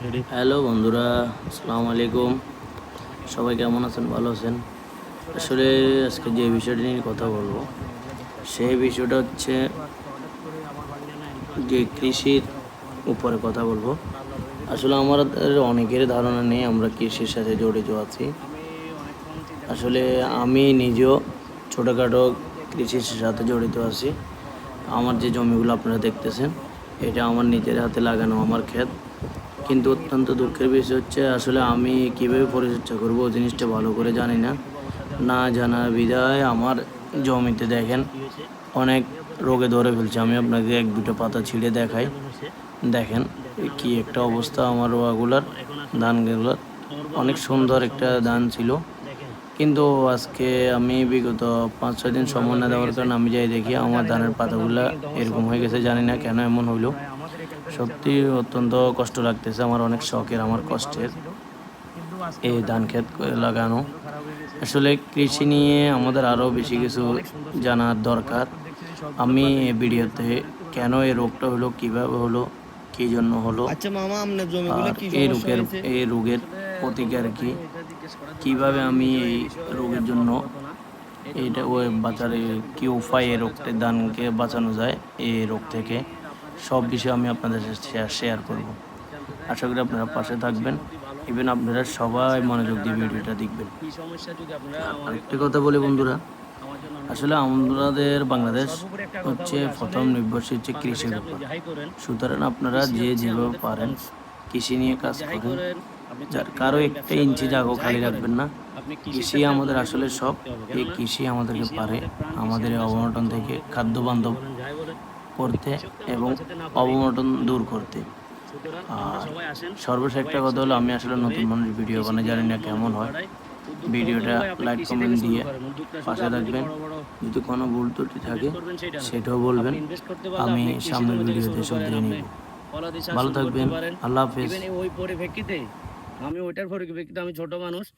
Hello বন্ধুরা, আসসালামু আলাইকুম। সবাই কেমন আছেন? ভালো আছেন? আসলে আজকে যে বিষয়টা নিয়ে কথা বলবো, সেই বিষয়টা হচ্ছে যে কৃষির উপরে কথা বলবো। আসলে আমাদের অনেকের ধারণা নেই আমরা কৃষির সাথে জড়িত আছি। আসলে আমি নিজেও ছোটোখাটো কৃষির সাথে জড়িত আছি। আমার যে জমিগুলো আপনারা দেখতেছেন, এটা আমার নিজের হাতে লাগানো আমার ক্ষেত। কিন্তু অত্যন্ত দুঃখের বিষয় হচ্ছে আসলে আমি কীভাবে পরিচর্যা করবো ওই জিনিসটা ভালো করে জানি না। না জানার বিধায় আমার জমিতে দেখেন অনেক রোগে ধরে ফেলছে। আমি আপনাকে ১-২টা পাতা ছিঁড়ে দেখাই। দেখেন কি একটা অবস্থা আমার রোয়াগুলার, ধানগুলার। অনেক সুন্দর একটা ধান ছিল। কিন্তু আজকে আমি বিগত ৫-৬ দিন সময় না দেওয়ার কারণে আমি যাই দেখি আমার ধানের পাতাগুলা এরকম হয়ে গেছে। জানি না কেন এমন হইলো। সত্যি অত্যন্ত কষ্ট লাগতেছে। আমার অনেক শখের, আমার কষ্টের এই ধান ক্ষেত লাগানো। আসলে কৃষি নিয়ে আমাদের আরও বেশি কিছু জানার দরকার। আমি এই ভিডিওতে কেন এই রোগটা হলো, কিভাবে হলো, কী জন্য হলো, আচ্ছা মামা, আপনার জমিগুলো আর কি সমস্যা হয়েছে? এই রোগের প্রতিকার কি, কিভাবে আমি এই রোগের জন্য এইটা ওই বাঁচার কি উপায় এই রোগটা ধানকে বাঁচানো যায় এই রোগ থেকে, সব বিষয়ে আমি আপনাদের সাথে শেয়ার করব। আশা করি আপনারা পাশে থাকবেন। ইভেন আপনারা সবাই মনোযোগ দিয়ে ভিডিওটা দেখবেন। আর আরেকটা কথা বলি বন্ধুরা, আসলে আমাদের বাংলাদেশ হচ্ছে প্রথম নির্ভরশীল হচ্ছে কৃষির উপর। সুতরাং আপনারা যে যেভাবে পারেন কৃষি নিয়ে কাজ করেন। যার কারো একটা ইঞ্চি জায়গাও খালি রাখবেন না। কৃষি আমাদের আসলে সব। এই কৃষি আমাদেরকে পারে আমাদের এই অবনটন থেকে খাদ্য বান্ধব করতে এবং অবনটন দূর করতে। আর সর্বশেষ একটা কথা হলো, আমি আসলে নতুন মানুষ, ভিডিও বানাই, জানি না কেমন হয়। ভিডিওটা লাইক কমেন্ট দিয়ে পাশে থাকবেন। যদি কোনো ভুল ত্রুটি থাকে সেটাও বলবেন, আমি সামনের ভিডিওতে শুধরিয়ে নিব। ভালো থাকবেন। আল্লাহ হাফেজ। ওই পরিপ্রেক্ষিতে আমি ওইটার পরিপ্রেক্ষিতে আমি ছোট মানুষ।